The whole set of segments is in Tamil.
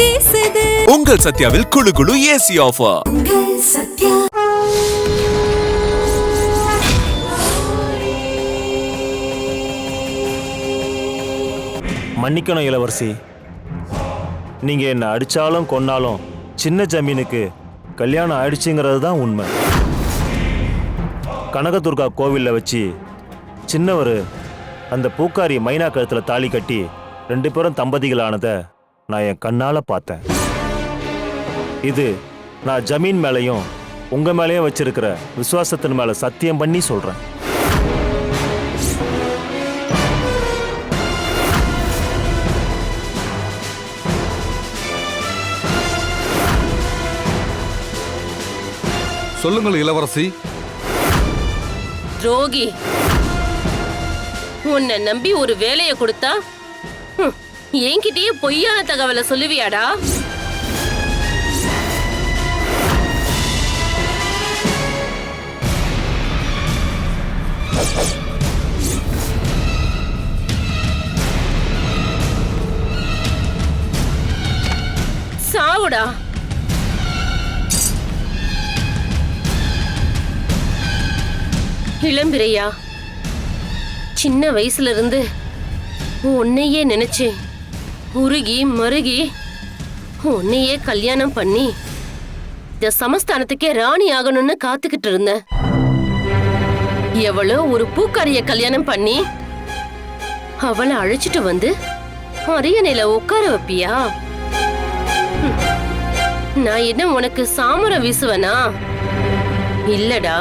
வீசுது. உங்கள் சத்யாவில் குளு குளு ஏசி ஆஃபர். சத்யா. மன்னிக்கணும் இளவரசி, நீங்க என்ன அடிச்சாலும் கொன்னாலும் சின்ன ஜமீனுக்கு கல்யாணம் ஆயிடுச்சுங்கிறது தான் உண்மை. கனகதுர்கா கோவிலில் வச்சு சின்னவர் அந்த பூக்காரி மைனா கழுத்தில் தாலி கட்டி 2 பேரும் தம்பதிகளானதை நான் என் கண்ணால் பார்த்தேன். இது நான் ஜமீன் மேலேயும் உங்கள் மேலேயும் வச்சிருக்கிற விசுவாசத்தின் மேலே சத்தியம் பண்ணி சொல்கிறேன். சொல்லுங்கள் இளவரசி. துரோகி, உன்னை நம்பி ஒரு வேலையை கொடுத்தா என்கிட்டயே பொய்யான தகவலை சொல்லுவியாடா? சாவுடா. இளம்பிரையா, சின்ன வயசுல இருந்து உன்னையே நினைச்சு உருகி மருகி உன்னையே கல்யாணம் பண்ணி இந்த சமஸ்தானத்துக்கே ராணி ஆகணும்னு காத்துக்கிட்டு இருந்த. எவ்வளோ ஒரு பூக்காரிய கல்யாணம் பண்ணி அவளை அழைச்சிட்டு வந்து அரியணையில உட்கார வைப்பியா? நான் என்ன உனக்கு சாமரம் வீசுவனா? இல்லடா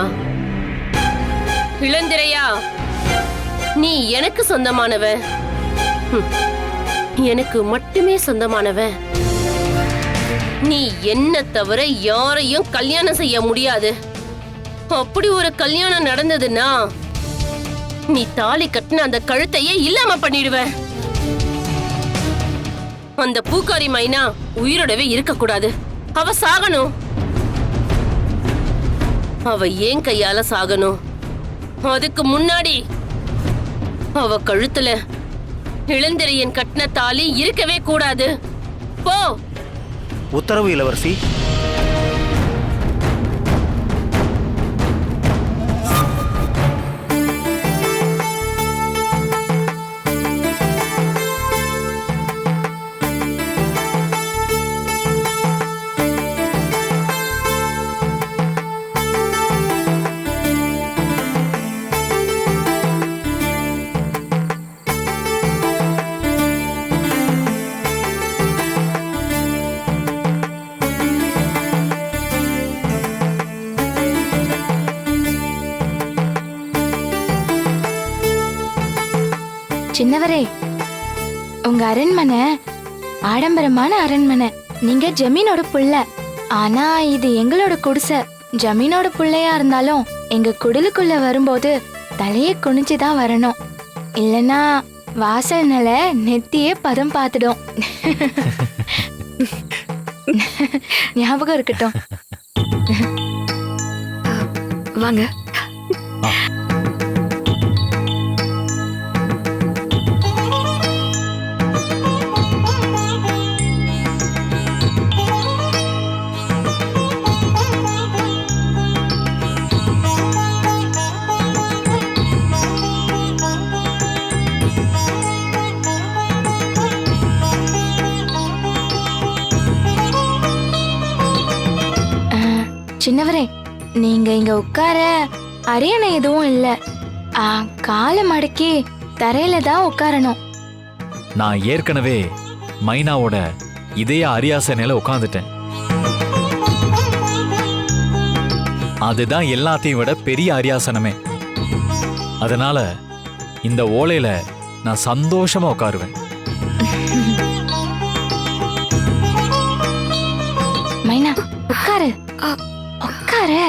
இளந்திரையா, நீ எனக்கு சொந்தமானவன், எனக்கு மட்டுமே சொந்தமானவன். நீ என்ன தவிர யாரையும் கல்யாணம் செய்ய முடியாது. அப்படி ஒரு கல்யாணம் நடந்ததுன்னா நீ தாலி கட்டின அந்த கழுத்தையே இல்லாம பண்ணிடுவ. அந்த பூக்காரி மைனா உயிரோடவே இருக்க கூடாது. அவ சாகணும். அவ ஏன் கையால சாகணும்? அதுக்கு முன்னாடி அவ கழுத்துல இளந்திரையன் கட்டின தாலி இருக்கவே கூடாது. போ. உத்தரவு இளவரசி. சின்னவரே, உங்க அரண்மனை ஆடம்பரமான அரண்மனை. நீங்க ஜமீனோட புள்ள. ஆனா இது எங்களோட குடிசை. ஜமீனோட புள்ளையா இருந்தாலும் எங்க குடிலுக்குள்ள வரும்போது தலையை குனிச்சுதான் வரணும். இல்லனா வாசல்னால நெத்தியே பதம் பார்த்துடும். ஞாபகம் இருக்கட்டும். வாங்க. சின்னவரே, நீங்க இங்க உட்கார அரியணை எதுவும் இல்ல. காலை மடக்கி தரையில தான் உட்காரணும். நான் ஏற்கனவே மைனாவோட இதய அரியாசனையில உட்கார்ந்துட்டேன். அதுதான் எல்லாத்தையும் விட பெரிய அரியாசனமே. அதனால இந்த ஓலையில நான் சந்தோஷமா உட்காருவேன். மைனா, உட்காரு உட்காரு.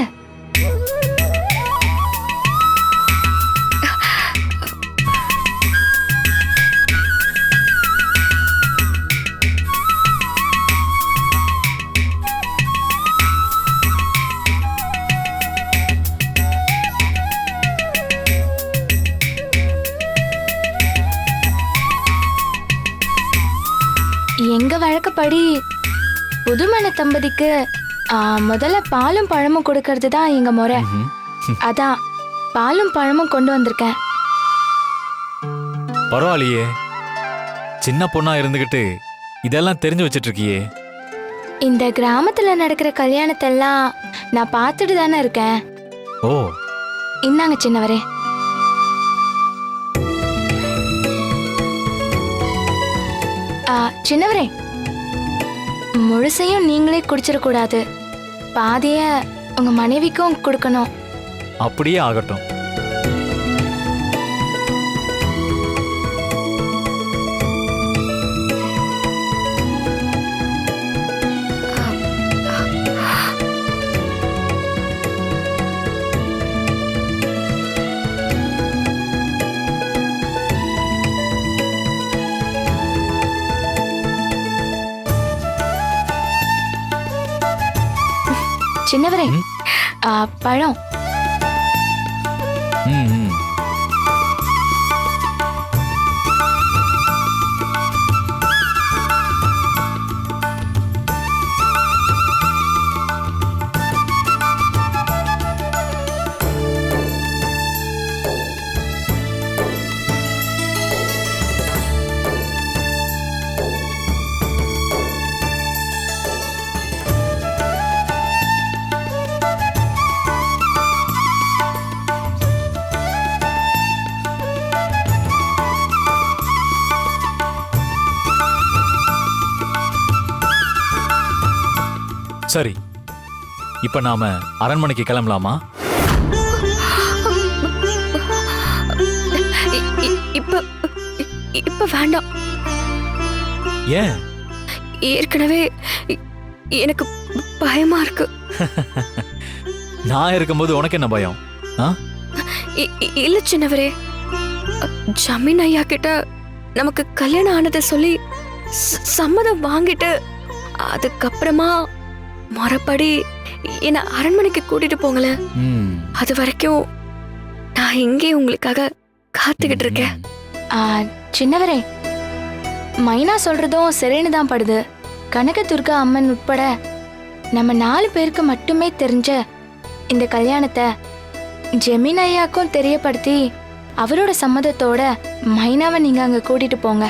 எங்க வழக்கப்படி புதுமண தம்பதிக்கு முதல்ல பாலும் பழமும் கொடுக்கறது தான் எங்க முறை. அதான் பாலும் பழமும் கொண்டு வந்திருக்கேன். பரவாயில்லையே, சின்ன பொண்ணா இருந்துகிட்டு இதெல்லாம் தெரிஞ்சு வச்சிட்டு இருக்கியே. இந்த கிராமத்துல நடக்கிற கல்யாணத்தெல்லாம் நான் பார்த்துட்டு தானே இருக்கேன். ஓ, இந்தாங்க சின்னவரே. சின்னவரே, முழுசையும் நீங்களே குடிச்சிடக்கூடாது. பாதிய உங்க மனைவிக்கும் கொடுக்கணும். அப்படியே ஆகட்டும். சின்னவரே, பழம். ம். சரி, இப்ப நாம அரண்மனைக்கு கிளம்பலாமா? இப்ப வேண்டாம். ஏன்? ஏற்கனவே எனக்கு பயமா இருக்கு. நான் இருக்கும்போது உனக்கு என்ன பயம்? இல்ல சின்னவரே, ஜமீன் ஐயா கிட்ட நமக்கு கல்யாணம் ஆனதை சொல்லி சம்மதம் வாங்கிட்டு அதுக்கப்புறமா மறுபடி என்ன அரண்மனைக்கு கூட்டிட்டு போங்களேன். அது வரைக்கும் நான் இங்கே உங்களுக்காக காத்துக்கிட்டு இருக்கேன். சின்னவரே, மைனா சொல்றதும் சரின்னு தான் படுது. கனகதுர்கா அம்மன் உட்பட நம்ம 4 பேருக்கு மட்டுமே தெரிஞ்ச இந்த கல்யாணத்தை ஜமீன் ஐயாக்கும் தெரியப்படுத்தி அவரோட சம்மதத்தோட மைனாவை நீங்க அங்க கூட்டிட்டு போங்க.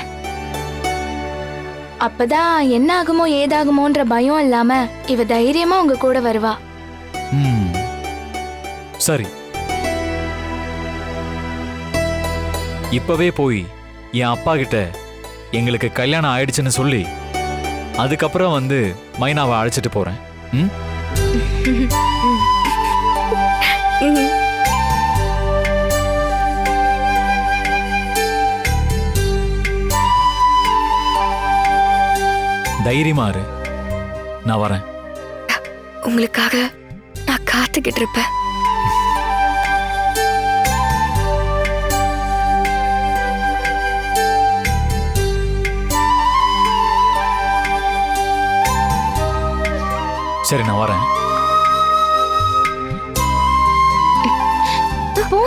அப்பதான் என்ன ஆகுமோ ஏதாகுமோன்ற பயம் இல்லாம இவ தைரியமா உங்க கூட வருவா. சரி, இப்பவே போய் என் அப்பா கிட்ட எங்களுக்கு கல்யாணம் ஆயிடுச்சுன்னு சொல்லி அதுக்கப்புறம் வந்து மைனாவை அழைச்சிட்டு போறேன். தைரியமா இரு, நான் வரேன். உங்களுக்காக நான் காத்துக்கிட்டு இருப்பேன். சரி, நான் வரேன். போ,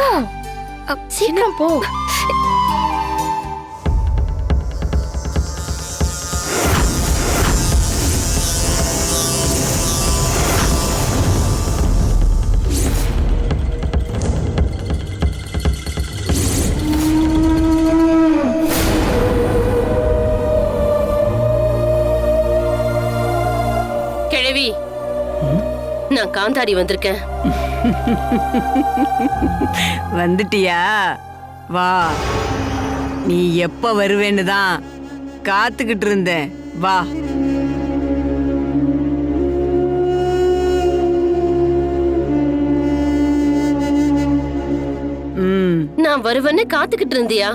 சீக்கிரம் போ. கிழவி, நான் காந்தாரி வந்திருக்கேன். வந்துட்டியா? வா, நீ எப்ப வருவேன்னு தான் காத்துக்கிட்டு இருந்தேன். வா. நான் வருவேன்னு காத்துக்கிட்டு இருந்தியா?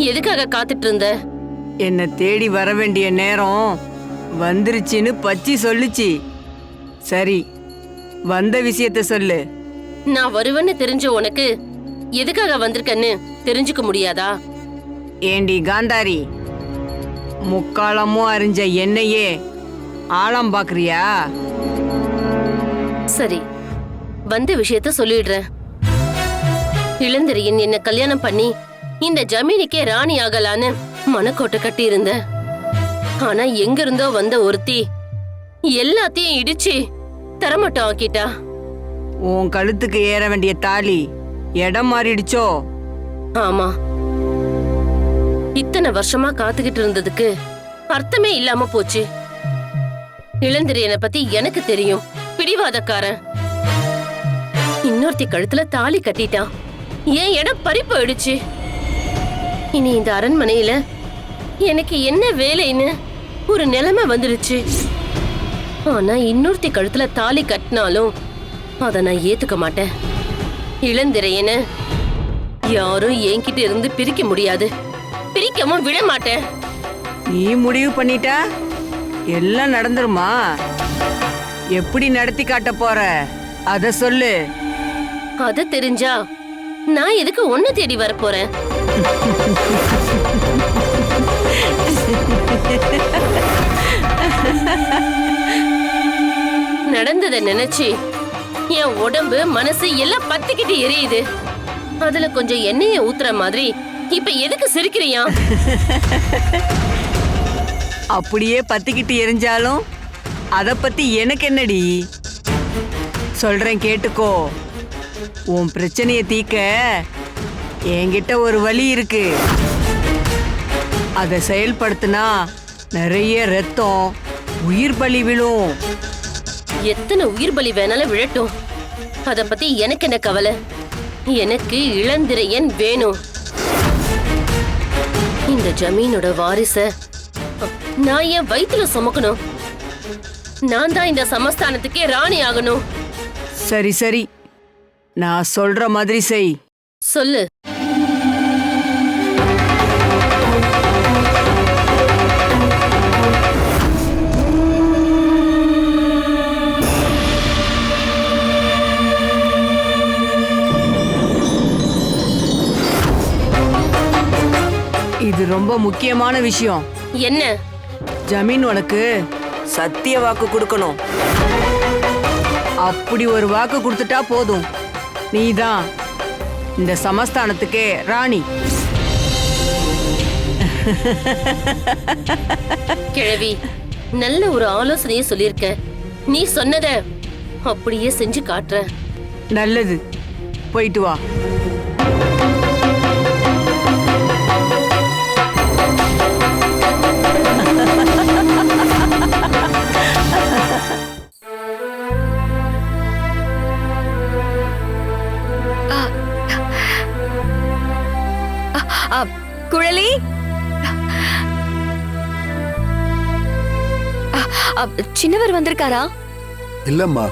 எதுக்காக காத்துட்டு இருந்த? என்னை தேடி வர வேண்டிய நேரம் வந்துருச்சுன்னு பச்சி சொல்லுச்சு. சரி, வந்த விஷயத்த சொல்லு. நான் வருவேன்னு தெரிஞ்ச உனக்கு எதுக்காக வந்திருக்கன்னு தெரிஞ்சுக்க முடியாதா? ஏண்டி காந்தாரி, முக்காலமும் அறிஞ்ச என்னையே ஆழம் பாக்குறியா? சரி, வந்த விஷயத்த சொல்லிடுறேன். இளந்திரையன் என்ன கல்யாணம் பண்ணி இந்த ஜமீனுக்கே ராணி ஆகலான்னு மனக்கோட்டை கட்டி இருந்த. ஆனா எங்க இருந்தோ வந்த ஒருத்தி எல்லாத்தையும் இடிச்சு தரமட்டம் ஆக்கிட்டா. உன் கழுத்துக்கு ஏற வேண்டிய தாலி இடம் மாறிடுச்சோ? ஆமா, இத்தனை வருஷமா காத்துக்கிட்டு இருந்ததுக்கு அர்த்தமே இல்லாம போச்சு. இளந்திரையனை பத்தி எனக்கு தெரியும், பிடிவாதக்காரன். இன்னொருத்தி கழுத்துல தாலி கட்டிட்டான், என் இடம் பறி போயிடுச்சு. இனி இந்த அரண்மனையில எனக்கு என்ன வேலைன்னு ஒரு நிலைமை வந்துடுச்சு. ஆனா இன்னொருத்தி கழுத்துல தாலி கட்டினாலும் அத நான் ஏத்துக்க மாட்டேன். இளந்திரையன யாரும் என்கிட்ட இருந்து பிரிக்க முடியாது, பிரிக்கவும் விட மாட்டேன். நீ முடிவு பண்ணிட்டா எல்லாம் நடந்துருமா? எப்படி நடத்தி காட்ட போற அத சொல்லு. அது தெரிஞ்சா நான் எதுக்கு ஒண்ணு தேடி வர போறேன்? நடந்ததை நினைச்சு என் உடம்பு மனசு எல்லாம் பத்திக்கிட்டு எரியுது. அதுல கொஞ்சம் எண்ணெயை ஊத்துற மாதிரி இப்ப எதுக்கு சிரிக்கிறியா? அப்படியே பத்திக்கிட்டு எரிஞ்சாலும் அத பத்தி எனக்கு என்னடி? சொல்றேன் கேட்டுக்கோ. உன் பிரச்சனைய தீக்க என்கிட்ட ஒரு வழி இருக்கு. அதை செயல்படுத்தினா நிறைய ரத்தம், உயிர் பலி விழும். எத்தனை உயிர் பலி வேணாலும் விழட்டும், அத பத்தி எனக்கு என்ன கவலை? எனக்கு இளந்திரையன் வேணும். இந்த ஜமீனோட வாரிச நான் என் வயித்துல சுமக்கணும். நான் தான் இந்த சமஸ்தானத்துக்கே ராணி ஆகணும். சரி சரி, நான் சொல்ற மாதிரி செய். சொல்லு. இது ரொம்ப முக்கியமான விஷயம். என்ன? ஜமீன் உனக்கு சத்திய வாக்கு கொடுக்கணும். அப்படி ஒரு வாக்கு கொடுத்துட்டா போதும், நீதான் இந்த சமஸ்தானத்துக்கே ராணி. கிழவி, நல்ல ஒரு ஆலோசனையை சொல்லியிருக்க. நீ சொன்னத அப்படியே செஞ்சு காட்டுற. நல்லது, போயிட்டு வா. குழலி, சின்னவர் வந்திருக்காரா? இல்லம்மா,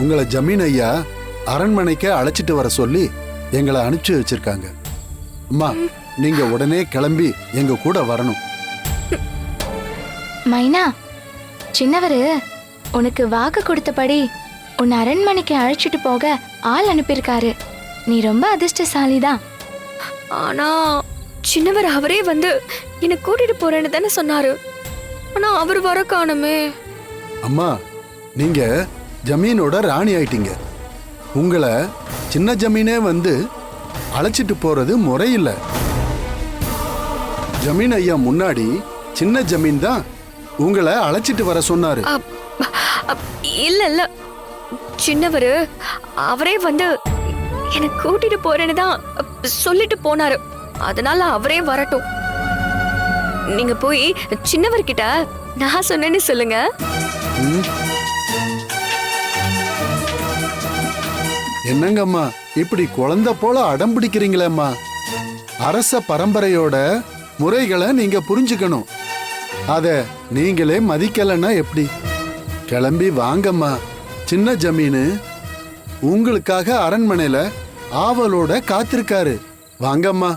உங்களை ஜமீன் ஐயா அரண்மனைக்கு அழைச்சிட்டு வர சொல்லி எங்களை அனுப்பிச்சு வச்சிருக்காங்க. அம்மா, நீங்க உடனே கிளம்பி எங்க கூட வரணும். மைனா, சின்னவரு உனக்கு வாக்கு கொடுத்தபடி உன்னை அரண்மனைக்கு அழைச்சிட்டு போக ஆள் அனுப்பியிருக்காரு. நீ ரொம்ப அதிர்ஷ்டசாலிதான். ஆனா சின்னவர் அவரே வந்து என்னை கூட்டிட்டு போறேன்னு தானே சொன்னாரு. ஆனா அவர் வர காணுமே. அம்மா, நீங்க ஜமீனோட ராணி ஆயிட்டீங்க. உங்களை சின்ன ஜமீனே வந்து அழைச்சிட்டு போறது முறையில்லை. ஜமீன் ஐயா முன்னாடி சின்ன ஜமீன் தான் உங்களை அழைச்சிட்டு வர சொன்னாரு. இல்ல இல்ல, சின்னவர் அவரே வந்து என்னை கூட்டிட்டு போறேன்னு தான் சொல்லிட்டு போனாரு. அதனால அவரே வரட்டும். நீங்க போய் சின்னவர்கிட்ட நான் சொன்னேன்னு சொல்லுங்க. என்னங்கம்மா இப்படி குழந்தை போல அடம் பிடிக்கிறீங்களேம்மா? அரச பரம்பரையோட முறைகளை நீங்க புரிஞ்சுக்கணும். அத நீங்களே மதிக்கலன்னா எப்படி? கிளம்பி வாங்கம்மா. சின்ன ஜமீனு உங்களுக்காக அரண்மனையில ஆவலோட காத்திருக்காரு. வாங்கம்மா.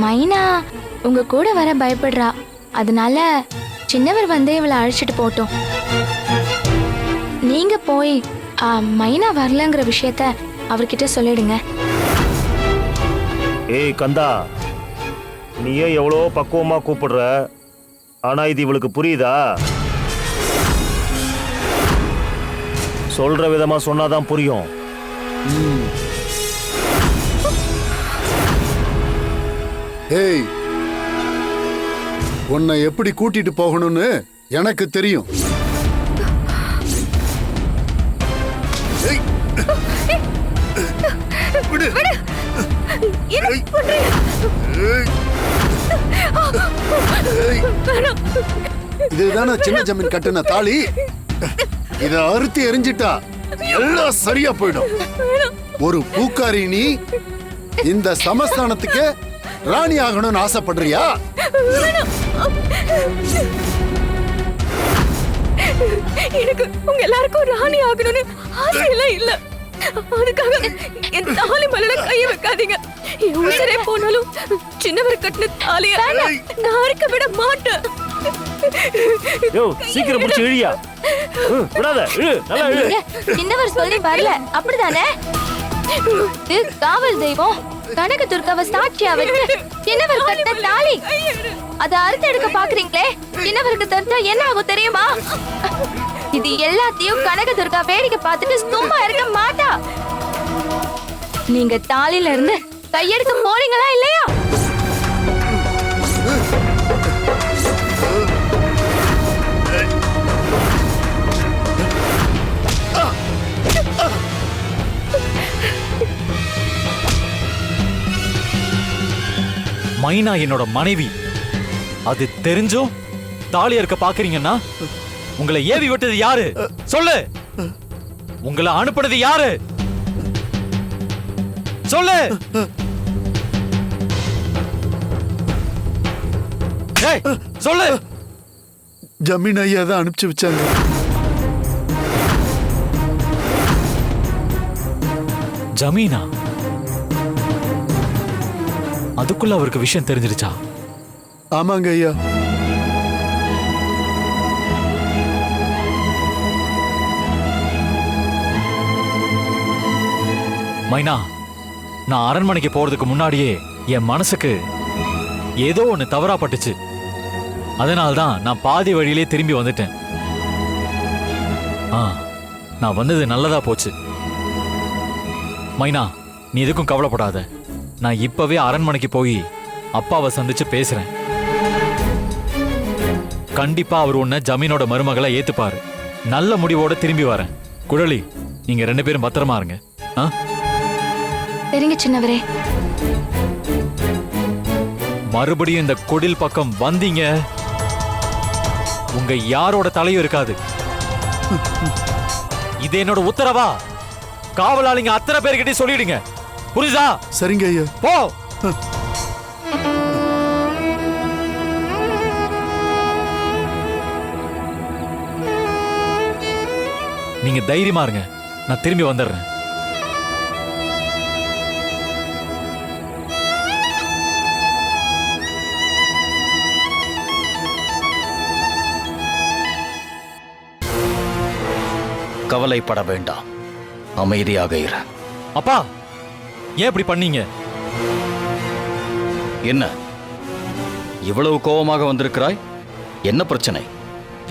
மைனா உங்க கூட வர பயப்படுறா. அதனால சின்னவர் வந்து இவளை அழைச்சிட்டு போட்டோம். நீங்க போய் மைனா வரலங்கிற விஷயத்த அவர்கிட்ட சொல்லிடுங்க. ஏய் கந்தா, நீயே எவ்வளோ பக்குவமா கூப்பிடுற, ஆனா இது இவளுக்கு புரியுதா? சொல்ற விதமா சொன்னாதான் புரியும். ஏய், உன்னை எப்படி கூட்டிட்டு போகணும்னு எனக்கு தெரியும். ஏய், விடு. ஏய், ஏய். ஏய். இதுதானே சின்ன ஜமீன் கட்டுன தாலி. இத அறுத்து எரிஞ்சிட்டா எல்லாம் சரியா போயிடும். ஒரு பூக்காரி நீ இந்த சமஸ்தானத்துக்கு ராணி ஆகணும்னு ஆசைப்படுறியா? எனக்கு உங்க எல்லாருக்கும் ராணி ஆகணும்னு ஆசையெல்லாம் இல்ல. அதுக்காக என் தாலி மேல கைய வைக்காதீங்க. என் உயிரே போனாலும் சின்னவர் கட்டின தாலிய நான் அறுக்க விட மாட்டேன். யோ, சீக்கிரம் பிடிச்சு இழியா. விடாத, இழு, நல்லா இழு. சின்னவர் சொல்லி வரல, அப்படிதானே? இது காவல் தெய்வம் கனக துர்காவை சாட்சியா வச்சு சின்னவர் கட்ட தாலி அதை அறுத்து எடுக்க பாக்குறீங்களே, சின்னவருக்கு தெரிஞ்சா என்ன ஆகும் தெரியுமா? இது எல்லாத்தையும் கனக துர்கா வேடிக்கை பார்த்துட்டு சும்மா இருக்க மாட்டா. நீங்க தாலில இருந்து கையெடுக்க போறீங்களா இல்லையா? மைனா என்னோட மனைவி. அது தெரிஞ்சும் தாலி அறுக்க பாக்குறீங்கன்னா உங்களை ஏவி விட்டது யாரு? சொல்லு. உங்களை அனுப்புனது யாரு? சொல்லு. ஏய், சொல்லு. ஜமீன் ஐயா தான் அனுப்பிச்சு வச்சாங்க. ஜமீனா? அதுக்குள்ள அவருக்கு விஷயம் தெரிஞ்சிருச்சா? ஆமாங்க ஐயா. மைனா, நான் அரண்மனைக்கு போறதுக்கு முன்னாடியே என் மனசுக்கு ஏதோ ஒண்ணு தவறா பட்டுச்சு. அதனால்தான் நான் பாதி வழியிலே திரும்பி வந்துட்டேன். நான் வந்தது நல்லதா போச்சு. மைனா, நீ எதுக்கும் கவலைப்படாத. நான் இப்பவே அரண்மனைக்கு போய் அப்பாவை சந்திச்சு பேசுறேன். கண்டிப்பா அவர் உன்னை ஜமீனோட மருமகளை ஏத்துப்பாரு. நல்ல முடிவோட திரும்பி வரேன். குழலி, நீங்க 2 பேரும் பத்திரமா இருங்க. சரிங்க சின்னவரே. மறுபடியும் இந்த குடில் பக்கம் வந்தீங்க, உங்க யாரோட தலையும் இருக்காது. இது என்னோட உத்தரவா. காவலாளிங்க அத்தனை பேர்கிட்ட சொல்லிடுங்க. புரியுதா? சரிங்க ஐயா. போ. நீங்க தைரியமா இருங்க. நான் திரும்பி வந்துடுறேன். கவலைப்பட வேண்டாம், அமைதியாக இரு. அப்பா, ஏன் இப்படி பண்ணீங்க? என்ன இவ்வளவு கோபமாக வந்திருக்கிறாய்? என்ன பிரச்சனை?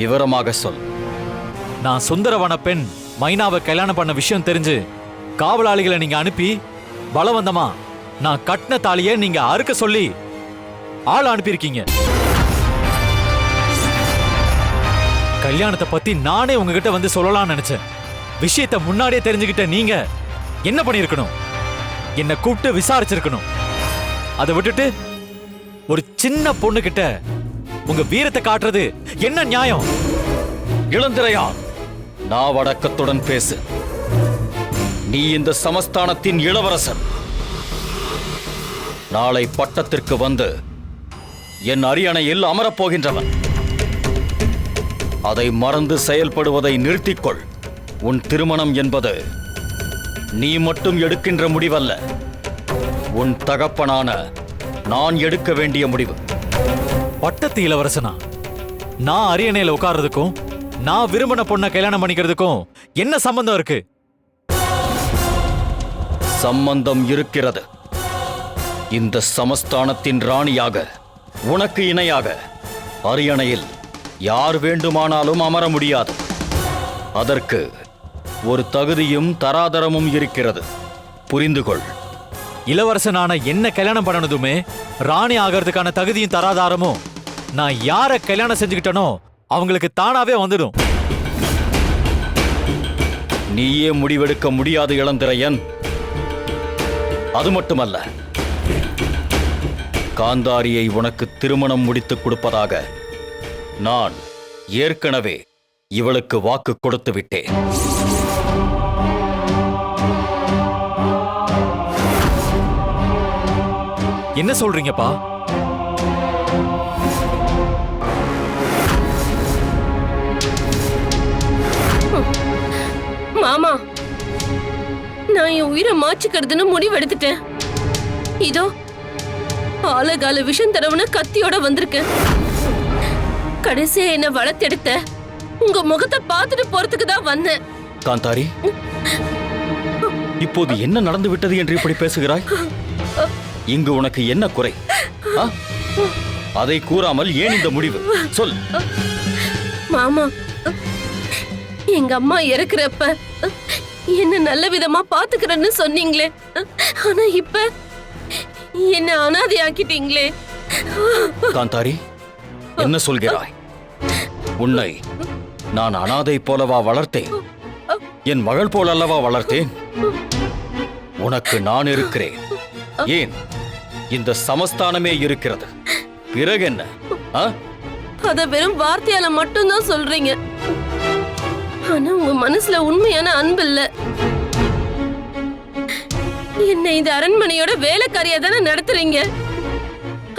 விவரமாக சொல். நான் சுந்தரவன பெண் மைனாவை கல்யாணம் பண்ண விஷயம் தெரிஞ்சு காவலாளிகளை நீங்க அனுப்பி பலவந்தமா நான் கட்டின தாலியை நீங்க அறுக்க சொல்லி ஆள் அனுப்பியிருக்கீங்க. கல்யாணத்தை பத்தி நானே உங்ககிட்ட வந்து சொல்லலாம்னு நினைச்சேன். விஷயத்தை முன்னாடியே தெரிஞ்சுக்கிட்ட நீங்க என்ன பண்ணிருக்கணும்? என்ன கூப்பிட்டு விசாரிச்சிருக்கணும். அதை விட்டுட்டு ஒரு சின்ன பொண்ணு கிட்ட உங்க வீரத்தை காட்டுறது என்ன நியாயம்? இளந்திரையா, நான் வடக்கத்துடன் பேசு. நீ இந்த சமஸ்தானத்தின் இளவரசன். நாளை பட்டத்திற்கு வந்து என் அரியணையில் அமரப்போகின்றவன். அதை மறந்து செயல்படுவதை நிறுத்திக்கொள். உன் திருமணம் என்பது நீ மட்டும் எடுக்கின்ற முடிவல்ல, உன் தகப்பனான நான் எடுக்க வேண்டிய முடிவு. பட்டத்து இளவரசனா? நான் அரியணையில உட்கார்றதுக்கும் நான் விரும்பின பொண்ணை கல்யாணம் பண்ணிக்கிறதுக்கும் என்ன சம்பந்தம் இருக்கு? சம்பந்தம் இருக்கிறது. இந்த சமஸ்தானத்தின் ராணியாக உனக்கு இணையாக அரியணையில் யார் வேண்டுமானாலும் அமர முடியாது. அதற்கு ஒரு தகுதியும் தராதரமும் இருக்கிறது. புரிந்து கொள். இளவரசனான என்ன கல்யாணம் பண்ணனதுமே ராணி ஆகிறதுக்கான தகுதியும் தராதாரமும் நான் யார கல்யாணம் செஞ்சுக்கிட்டனோ அவங்களுக்கு தானாவே வந்துடும். நீயே முடிவெடுக்க முடியாது இளந்திரையன். அது மட்டுமல்ல, காந்தாரியை உனக்கு திருமணம் முடித்துக் கொடுப்பதாக நான் ஏற்கனவே இவளுக்கு வாக்கு கொடுத்து விட்டேன். என்ன சொல்றீங்கப்பா? மாமா, நான் என் உயிரை மாச்சுக்கிறதுன்னு முடிவெடுத்துட்டேன். இதோ ஆலகால விஷம் தரவுன்னு கத்தியோட வந்திருக்கேன். கடைசியா என்ன வளர்த்தெடுத்த உங்க முகத்தை பார்த்துட்டு போறதுக்கு தான் வந்தேன். காந்தாரி, இப்போது என்ன நடந்து விட்டது என்று இப்படி பேசுகிறாய்? இங்கு உனக்கு என்ன குறை? ஆ? அதை கூறாமல் ஏன் இந்த முடிவு? சொல். மாமா, எங்க அம்மா இறக்குறப்ப என்ன நல்ல விதமா பாத்துக்கிறேன்னு சொன்னீங்களே, ஆனா இப்ப என்ன அனாதை ஆக்கிட்டீங்களே. காந்தாரி, என்ன சொல்கிறாய்? உன்னை நான் அனாதை போலவா வளர்த்தேன்? என் மகள் போல அல்லவா வளர்த்தேன்? உனக்கு நான் இருக்கிறேன். ஏன், இந்த சமஸ்தானமே இருக்கிறது. பிறகு என்ன? அத வெறும் வார்த்தையால மட்டும்தான் சொல்றீங்க. ஆனா உங்க மனசுல உண்மையான அன்பு இல்ல. என்ன இந்த அரண்மனையோட வேலைக்காரியா தானே நடத்துறீங்க.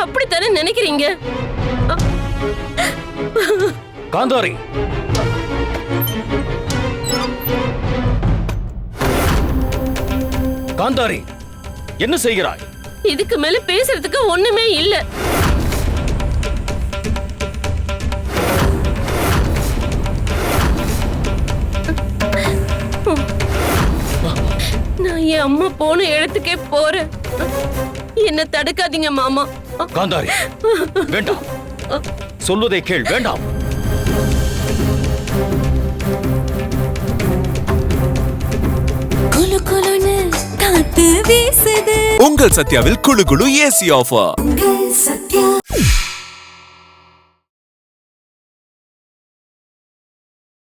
அப்படித்தானே நினைக்கிறீங்க? காந்தாரி, காந்தாரி, என்ன செய்கிறாய்? இதுக்கு மேல பேசுறதுக்கு ஒண்ணுமே இல்ல. நான் என் அம்மா போன இடத்துக்கே போறேன். என்ன தடுக்காதீங்க மாமா. காந்தாரி, வேண்டாம். சொல்வதை கேள். வேண்டாம். உங்கள் சத்யாவில் குளு குளு ஏசி ஆஃபர்.